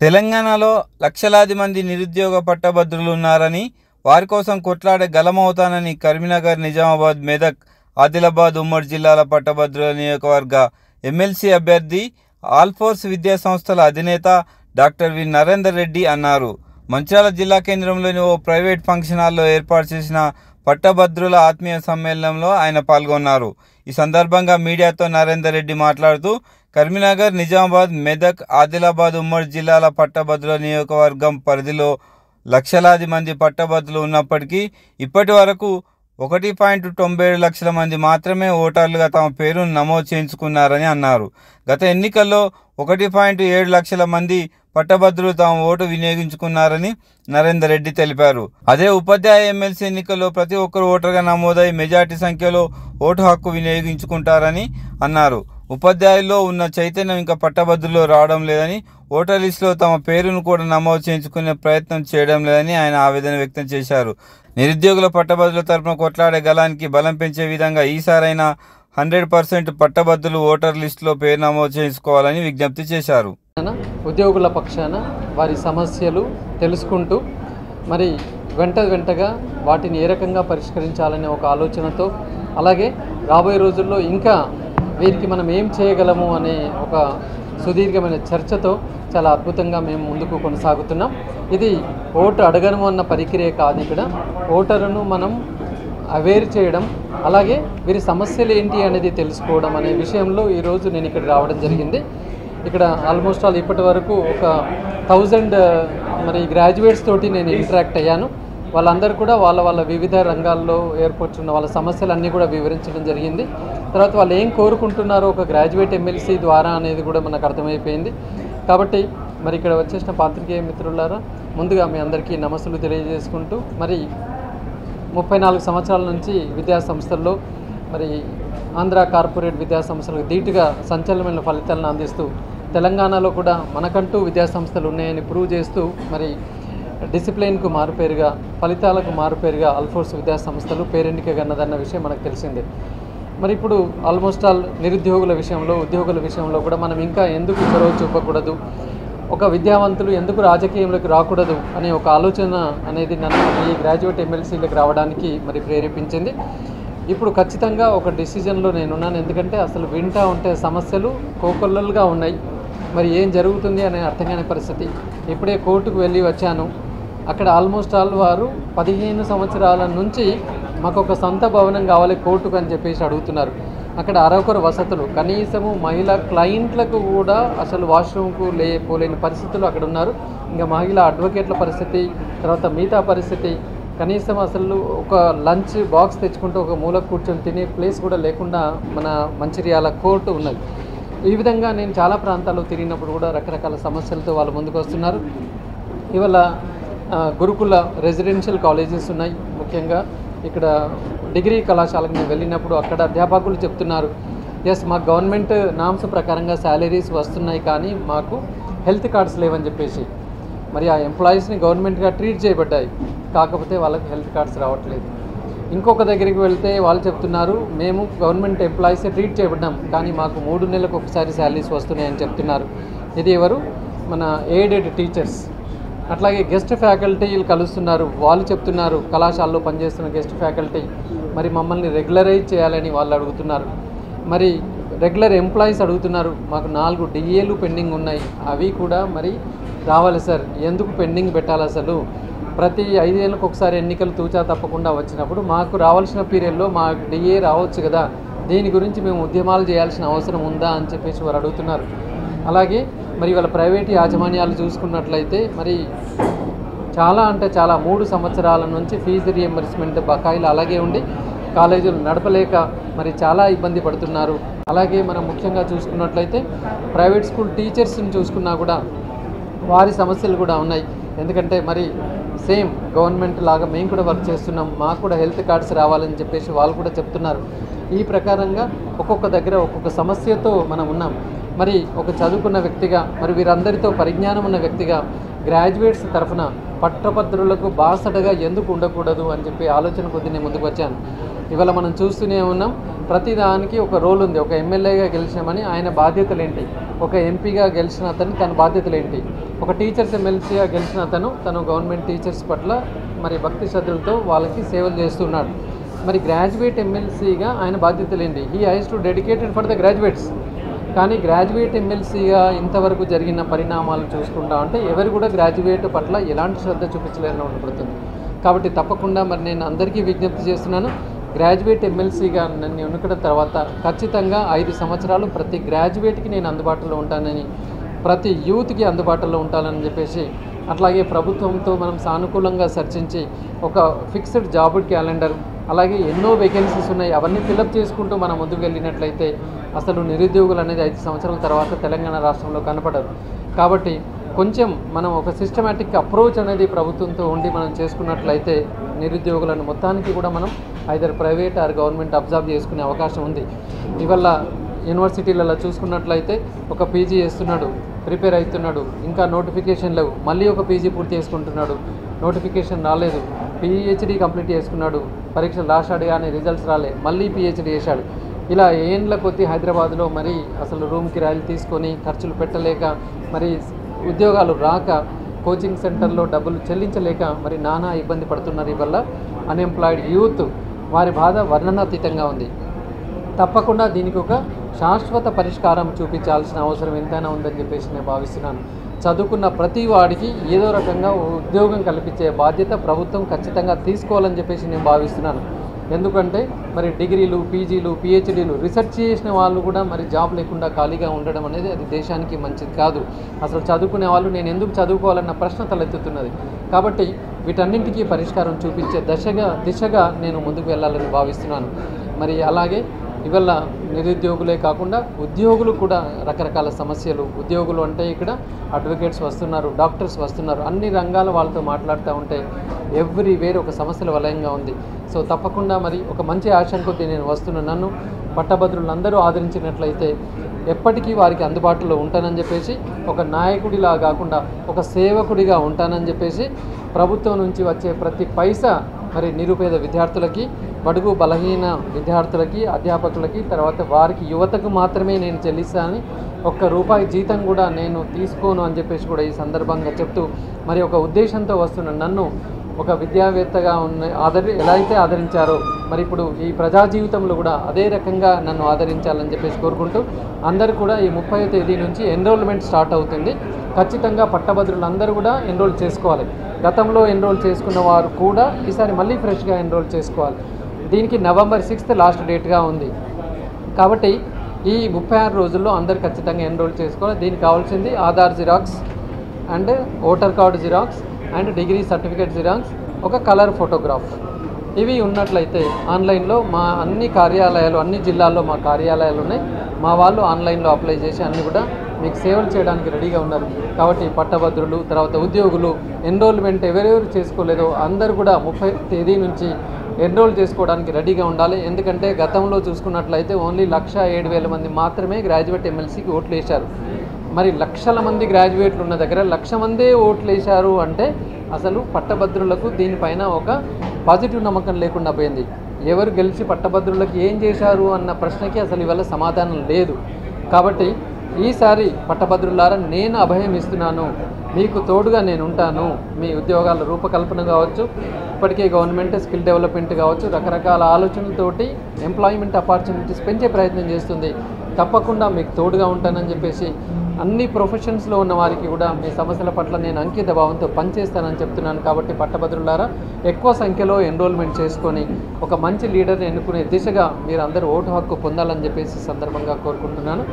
తెలంగాణలో లక్షలాది మంది నిరుద్యోగ పట్టభద్రులు ఉన్నారని, వారి కోసం కొట్లాడే గలమవుతానని కరీంనగర్, నిజామాబాద్, మెదక్, ఆదిలాబాద్ ఉమ్మడి జిల్లాల పట్టభద్రుల నియోజకవర్గ ఎమ్మెల్సీ అభ్యర్థి, ఆల్ఫోర్స్ విద్యా సంస్థల అధినేత డాక్టర్ వి నరేందర్ రెడ్డి అన్నారు. మంచిర్యాల జిల్లా కేంద్రంలోని ఓ ప్రైవేట్ ఫంక్షన్ హాల్లో ఏర్పాటు చేసిన పట్టభద్రుల ఆత్మీయ సమ్మేళనంలో ఆయన పాల్గొన్నారు. ఈ సందర్భంగా మీడియాతో నరేందర్ రెడ్డి మాట్లాడుతూ, కరీంనగర్, నిజామాబాద్, మెదక్, ఆదిలాబాద్ ఉమ్మడి జిల్లాల పట్టభద్రుల నియోజకవర్గం పరిధిలో లక్షలాది మంది పట్టభద్రులు ఉన్నప్పటికీ ఇప్పటి వరకు 1.97 లక్షల మంది మాత్రమే ఓటర్లుగా తమ పేరును నమోదు చేయించుకున్నారని అన్నారు. గత ఎన్నికల్లో 1.7 లక్షల మంది పట్టభద్రులు తమ ఓటు వినియోగించుకున్నారని నరేందర్ రెడ్డి తెలిపారు. అదే ఉపాధ్యాయ ఎమ్మెల్సీ ఎన్నికల్లో ప్రతి ఒక్కరు ఓటర్గా నమోదై మెజార్టీ సంఖ్యలో ఓటు హక్కు వినియోగించుకుంటారని అన్నారు. ఉపాధ్యాయుల్లో ఉన్న చైతన్యం ఇంకా పట్టభద్రుల్లో రావడం లేదని, ఓటర్ లిస్టులో తమ పేరును కూడా నమోదు చేయించుకునే ప్రయత్నం చేయడం లేదని ఆయన ఆవేదన వ్యక్తం చేశారు. నిరుద్యోగుల పట్టభద్రుల తరపున కొట్లాడే గలానికి బలం పెంచే విధంగా ఈసారైనా 100% పట్టభద్రులు ఓటర్ లిస్టులో పేరు నమోదు చేసుకోవాలని విజ్ఞప్తి చేశారు. ఉద్యోగుల పక్షాన వారి సమస్యలు తెలుసుకుంటూ మరి వెంటగా వాటిని ఏ రకంగా పరిష్కరించాలనే ఒక ఆలోచనతో, అలాగే రాబోయే రోజుల్లో ఇంకా వీరికి మనం ఏం చేయగలము అనే ఒక సుదీర్ఘమైన చర్చతో చాలా అద్భుతంగా మేము ముందుకు కొనసాగుతున్నాం. ఇది ఓటు అడగడము అన్న ప్రక్రియ కాదు. ఇక్కడ ఓటరును మనం అవేర్ చేయడం, అలాగే వీరి సమస్యలు ఏంటి అనేది తెలుసుకోవడం అనే విషయంలో ఈరోజు నేను ఇక్కడ రావడం జరిగింది. ఇక్కడ ఆల్మోస్ట్ ఆల్ ఇప్పటి వరకు ఒక 1000 మరి గ్రాడ్యుయేట్స్ తోటి నేను ఇంటరాక్ట్ అయ్యాను. వాళ్ళందరూ కూడా వాళ్ళ వివిధ రంగాల్లో ఏర్పడుతున్న వాళ్ళ సమస్యలన్నీ కూడా వివరించడం జరిగింది. తర్వాత వాళ్ళు ఏం కోరుకుంటున్నారో ఒక గ్రాడ్యుయేట్ ఎమ్మెల్సీ ద్వారా అనేది కూడా మనకు అర్థమైపోయింది. కాబట్టి మరి ఇక్కడ వచ్చేసిన పాత్రికేయ మిత్రులారా, ముందుగా మీ అందరికీ నమస్సులు తెలియజేసుకుంటూ, మరి 34 సంవత్సరాల నుంచి విద్యా సంస్థల్లో మరి ఆంధ్ర కార్పొరేట్ విద్యా సంస్థలకు ధీటుగా సంచలనమైన ఫలితాలను అందిస్తూ, తెలంగాణలో కూడా మనకంటూ విద్యా సంస్థలు ఉన్నాయని ప్రూవ్ చేస్తూ, మరి డిసిప్లిన్కు మారుపేరుగా, ఫలితాలకు మారుపేరుగా ఆల్ఫోర్స్ విద్యా సంస్థలు పేరెన్నికగన్నదన్న విషయం మనకు తెలిసిందే. మరి ఇప్పుడు ఆల్మోస్ట్ ఆల్ నిరుద్యోగుల విషయంలో, ఉద్యోగుల విషయంలో కూడా మనం ఇంకా ఎందుకు చొరవ చూపకూడదు, ఒక విద్యావంతులు ఎందుకు రాజకీయంలోకి రాకూడదు అనే ఒక ఆలోచన అనేది నన్ను ఈ గ్రాడ్యుయేట్ ఎమ్మెల్సీలకు రావడానికి మరి ప్రేరేపించింది. ఇప్పుడు ఖచ్చితంగా ఒక డిసిజన్లో నేనున్నాను. ఎందుకంటే అసలు వింటా ఉంటే సమస్యలు కోకొల్లలుగా ఉన్నాయి. మరి ఏం జరుగుతుంది అనే అర్థం కాని పరిస్థితి. ఇప్పుడే కోర్టుకు వెళ్ళి వచ్చాను. అక్కడ ఆల్మోస్ట్ ఆల్ వారు 15 సంవత్సరాల నుంచి మాకు ఒక సొంత భవనం కావాలి కోర్టుకు అని చెప్పేసి అడుగుతున్నారు. అక్కడ అరకొర వసతులు, కనీసము మహిళా క్లయింట్లకు కూడా అసలు వాష్రూమ్కు పోలేని పరిస్థితులు అక్కడ ఉన్నారు. ఇంకా మహిళా అడ్వకేట్ల పరిస్థితి, తర్వాత మిగతా పరిస్థితి, కనీసం అసలు ఒక లంచ్ బాక్స్ తెచ్చుకుంటూ ఒక మూల కూర్చొని తినే ప్లేస్ కూడా లేకుండా మన మంచిర్యాల కోర్టు ఉన్నది. ఈ విధంగా నేను చాలా ప్రాంతాల్లో తిరిగినప్పుడు కూడా రకరకాల సమస్యలతో వాళ్ళు ముందుకు వస్తున్నారు. ఇవాళ గురుకుల రెసిడెన్షియల్ కాలేజెస్ ఉన్నాయి. ముఖ్యంగా ఇక్కడ డిగ్రీ కళాశాలకు నేను వెళ్ళినప్పుడు అక్కడ అధ్యాపకులు చెప్తున్నారు, ఎస్ మాకు గవర్నమెంట్ నామ్స్ ప్రకారంగా శాలరీస్ వస్తున్నాయి, కానీ మాకు హెల్త్ కార్డ్స్ లేవని చెప్పేసి. మరి ఆ ఎంప్లాయీస్ని గవర్నమెంట్గా ట్రీట్ చేయబడ్డాయి, కాకపోతే వాళ్ళకి హెల్త్ కార్డ్స్ రావట్లేదు. ఇంకొక దగ్గరికి వెళ్తే వాళ్ళు చెప్తున్నారు, మేము గవర్నమెంట్ ఎంప్లాయీసే ట్రీట్ చేయబడ్డాం, కానీ మాకు 3 నెలలకు ఒకసారి శాలరీస్ వస్తున్నాయని చెప్తున్నారు. ఇది ఎవరు? మన ఎయిడెడ్ టీచర్స్. అట్లాగే గెస్ట్ ఫ్యాకల్టీలు కలుస్తున్నారు. వాళ్ళు చెప్తున్నారు, కళాశాలలో పనిచేస్తున్న గెస్ట్ ఫ్యాకల్టీ మరి మమ్మల్ని రెగ్యులరైజ్ చేయాలని వాళ్ళు అడుగుతున్నారు. మరి రెగ్యులర్ ఎంప్లాయీస్ అడుగుతున్నారు, మాకు 4 డిఏలు పెండింగ్ ఉన్నాయి, అవి కూడా మరి రావాలి సార్. ఎందుకు పెండింగ్ పెట్టాలి? అసలు ప్రతి 5 ఏళ్ళకు ఒకసారి ఎన్నికలు తూచా తప్పకుండా వచ్చినప్పుడు మాకు రావాల్సిన పీరియడ్లో మా డిఏ రావచ్చు కదా, దీని గురించి మేము ఉద్యమాలు చేయాల్సిన అవసరం ఉందా అని చెప్పేసి వారు అడుగుతున్నారు. అలాగే మరి వాళ్ళ ప్రైవేట్ యాజమాన్యాలు చూసుకున్నట్లయితే మరి చాలా 3 సంవత్సరాల నుంచి ఫీజు రీఎంబర్స్మెంట్ బకాయిలు అలాగే ఉండి కాలేజీలు నడపలేక మరి చాలా ఇబ్బంది పడుతున్నారు. అలాగే మనం ముఖ్యంగా చూసుకున్నట్లయితే ప్రైవేట్ స్కూల్ టీచర్స్ని చూసుకున్నా కూడా వారి సమస్యలు కూడా ఉన్నాయి. ఎందుకంటే మరి సేమ్ గవర్నమెంట్ లాగా మేము కూడా వర్క్ చేస్తున్నాం, మాకు కూడా హెల్త్ కార్డ్స్ రావాలని చెప్పేసి వాళ్ళు కూడా చెప్తున్నారు. ఈ ప్రకారంగా ఒక్కొక్క దగ్గర ఒక్కొక్క సమస్యతో మనం ఉన్నాం. మరి ఒక చదువుకున్న వ్యక్తిగా, మరి వీరందరితో పరిజ్ఞానం ఉన్న వ్యక్తిగా, గ్రాడ్యుయేట్స్ తరఫున పట్టభద్రులకు బాసటగా ఎందుకు ఉండకూడదు అని చెప్పి ఆలోచన కొద్ది నేను ముందుకు వచ్చాను. ఇవాళ మనం చూస్తూనే ఉన్నాం, ప్రతి దానికి ఒక రోల్ ఉంది. ఒక ఎమ్మెల్యేగా గెలిచామని ఆయన బాధ్యతలు ఏంటి, ఒక ఎంపీగా గెలిచిన అతను తన బాధ్యతలు ఏంటి, ఒక టీచర్స్ ఎమ్మెల్సీగా గెలిచిన తను గవర్నమెంట్ టీచర్స్ పట్ల మరి భక్తి శ్రద్ధలతో వాళ్ళకి సేవలు చేస్తున్నాడు. మరి గ్రాడ్యుయేట్ ఎమ్మెల్సీగా ఆయన బాధ్యతలు ఏంటి, he has to dedicated for the graduates. కానీ గ్రాడ్యుయేట్ ఎమ్మెల్సీగా ఇంతవరకు జరిగిన పరిణామాలు చూసుకుంటా ఉంటే ఎవరు కూడా గ్రాడ్యుయేట్ పట్ల ఎలాంటి శ్రద్ధ చూపించలేని ఉండబడుతుంది. కాబట్టి తప్పకుండా మరి నేను అందరికీ విజ్ఞప్తి చేస్తున్నాను, గ్రాడ్యుయేట్ ఎమ్మెల్సీగా నన్ను ఎన్నుకున్న తర్వాత ఖచ్చితంగా 5 సంవత్సరాలు ప్రతి గ్రాడ్యుయేట్కి నేను అందుబాటులో ఉంటానని, ప్రతి యూత్కి అందుబాటులో ఉంటానని చెప్పేసి, అట్లాగే ప్రభుత్వంతో మనం సానుకూలంగా చర్చించి ఒక ఫిక్స్డ్ జాబ్ క్యాలెండర్, అలాగే ఎన్నో వేకెన్సీస్ ఉన్నాయి, అవన్నీ ఫిలప్ చేసుకుంటూ మనం ముందుకు వెళ్ళినట్లయితే అసలు నిరుద్యోగులు అనేది 5 సంవత్సరాల తర్వాత తెలంగాణ రాష్ట్రంలో కనపడదు. కాబట్టి కొంచెం మనం ఒక సిస్టమేటిక్ అప్రోచ్ అనేది ప్రభుత్వంతో ఉండి మనం చేసుకున్నట్లయితే నిరుద్యోగులను మొత్తానికి కూడా మనం either private or government observe చేసుకునే అవకాశం ఉంది. ఇవల్ల యూనివర్సిటీలలో చూసుకున్నట్లయితే ఒక పీజీ చేస్తున్నాడు, ప్రిపేర్ అవుతున్నాడు, ఇంకా నోటిఫికేషన్ లేవు, మళ్ళీ ఒక పీజీ పూర్తి చేసుకుంటున్నాడు, నోటిఫికేషన్ రాలేదు, పిహెచ్డీ కంప్లీట్ చేసుకున్నాడు, పరీక్షలు రాశాడు కానీ రిజల్ట్స్ రాలే, మళ్ళీ పిహెచ్డీ చేశాడు. ఇలా ఏండ్ల కొద్దీ హైదరాబాద్లో మరి అసలు రూమ్ కిరాయిలు తీసుకొని ఖర్చులు పెట్టలేక, మరి ఉద్యోగాలు రాక, కోచింగ్ సెంటర్లో డబ్బులు చెల్లించలేక మరి నానా ఇబ్బంది పడుతున్నారు. ఇవల్ల అన్ఎంప్లాయిడ్ యూత్ వారి బాధ వర్ణనాతీతంగా ఉంది. తప్పకుండా దీనికి ఒక శాశ్వత పరిష్కారం చూపించాల్సిన అవసరం ఎంతైనా ఉందని చెప్పేసి నేను భావిస్తున్నాను. చదువుకున్న ప్రతి వాడికి ఏదో రకంగా ఉద్యోగం కల్పించే బాధ్యత ప్రభుత్వం ఖచ్చితంగా తీసుకోవాలని చెప్పేసి నేను భావిస్తున్నాను. ఎందుకంటే మరి డిగ్రీలు, పీజీలు, పిహెచ్డీలు రీసెర్చ్ చేసిన వాళ్ళు కూడా మరి జాబ్ లేకుండా ఖాళీగా ఉండడం అనేది అది దేశానికి మంచిది కాదు. అసలు చదువుకునే వాళ్ళు నేను ఎందుకు చదువుకోవాలన్న ప్రశ్న తలెత్తుతున్నది. కాబట్టి వీటన్నింటికీ పరిష్కారం చూపించే దిశగా నేను ముందుకు వెళ్ళాలని భావిస్తున్నాను. మరి అలాగే ఇవల్ల నిరుద్యోగులే కాకుండా ఉద్యోగులు కూడా రకరకాల సమస్యలు, ఉద్యోగులు అంటే ఇక్కడ అడ్వకేట్స్ వస్తున్నారు, డాక్టర్స్ వస్తున్నారు, అన్ని రంగాల వాళ్ళతో మాట్లాడుతూ ఉంటే ఎవ్రీవేర్ ఒక సమస్యల వలయంగా ఉంది. సో తప్పకుండా మరి ఒక మంచి ఆశయం కొద్దీ నేను వస్తున్నాను. నన్ను పట్టభద్రులందరూ ఆదరించినట్లయితే ఎప్పటికీ వారికి అందుబాటులో ఉంటానని చెప్పేసి, ఒక నాయకుడిలా కాకుండా ఒక సేవకుడిగా ఉంటానని చెప్పేసి, ప్రభుత్వం నుంచి వచ్చే ప్రతి పైసా మరి నిరుపేద విద్యార్థులకి, బడుగు బలహీన విద్యార్థులకి, అధ్యాపకులకి, తర్వాత వారికి యువతకు మాత్రమే నేను చెల్లిస్తానని, ₹1 జీతం కూడా నేను తీసుకోను అని చెప్పేసి కూడా ఈ సందర్భంగా చెప్తూ, మరి ఒక ఉద్దేశంతో వస్తున్న నన్ను ఒక విద్యావేత్తగా ఎలా అయితే ఆదరించారో మరి ఇప్పుడు ఈ ప్రజా జీవితంలో కూడా అదే రకంగా నన్ను ఆదరించాలని చెప్పేసి కోరుకుంటూ, అందరూ కూడా ఈ 30వ తేదీ నుంచి ఎన్రోల్మెంట్ స్టార్ట్ అవుతుంది. ఖచ్చితంగా పట్టభద్రులందరూ కూడా ఎన్రోల్ చేసుకోవాలి. గతంలో ఎన్రోల్ చేసుకున్న వారు కూడా ఈసారి మళ్ళీ ఫ్రెష్గా ఎన్రోల్ చేసుకోవాలి. దీనికి November 6th లాస్ట్ డేట్గా ఉంది. కాబట్టి ఈ 36 రోజుల్లో అందరు ఖచ్చితంగా ఎన్రోల్ చేసుకోవాలి. దీనికి కావాల్సింది Aadhaar xerox and voter card xerox and degree certificate xerox, ఒక కలర్ ఫోటోగ్రాఫ్. ఇవి ఉన్నట్లయితే ఆన్లైన్లో మా అన్ని కార్యాలయాలు, అన్ని జిల్లాల్లో మా కార్యాలయాలు ఉన్నాయి. మా వాళ్ళు ఆన్లైన్లో అప్లై చేసి అన్నీ కూడా మీకు సేవలు చేయడానికి రెడీగా ఉన్నారు. కాబట్టి పట్టభద్రులు, తర్వాత ఉద్యోగులు ఎన్రోల్మెంట్ ఎవరెవరు చేసుకోలేదో అందరూ కూడా 30వ తేదీ నుంచి ఎన్రోల్ చేసుకోవడానికి రెడీగా ఉండాలి. ఎందుకంటే గతంలో చూసుకున్నట్లయితే ఓన్లీ 1,07,000 మంది మాత్రమే గ్రాడ్యుయేట్ ఎమ్మెల్సీకి ఓట్లు వేశారు. మరి లక్షల మంది గ్రాడ్యుయేట్లు ఉన్న దగ్గర 1,00,000 మందే ఓట్లు వేశారు అంటే అసలు పట్టభద్రులకు దీనిపైన ఒక పాజిటివ్ నమ్మకం లేకుండా పోయింది. ఎవరు గెలిచి పట్టభద్రులకు ఏం చేశారు అన్న ప్రశ్నకి అసలు ఇవాళ సమాధానం లేదు. కాబట్టి ఈసారి పట్టభద్రులారా నేను అభయం ఇస్తున్నాను, మీకు తోడుగా నేను ఉంటాను. మీ ఉద్యోగాల రూపకల్పన కావచ్చు, ఇప్పటికే గవర్నమెంట్ స్కిల్ డెవలప్మెంట్ కావచ్చు, రకరకాల ఆలోచనలతోటి ఎంప్లాయ్మెంట్ ఆపర్చునిటీస్ పెంచే ప్రయత్నం చేస్తుంది. తప్పకుండా మీకు తోడుగా ఉంటానని చెప్పేసి అన్ని ప్రొఫెషన్స్లో ఉన్న వారికి కూడా మీ సమస్యల పట్ల నేను అంకిత భావంతో పనిచేస్తానని చెప్తున్నాను. కాబట్టి పట్టభద్రులారా ఎక్కువ సంఖ్యలో ఎన్రోల్మెంట్ చేసుకొని ఒక మంచి లీడర్ని ఎన్నుకునే దిశగా మీరు అందరూ ఓటు హక్కు పొందాలని చెప్పేసి సందర్భంగా కోరుకుంటున్నాను.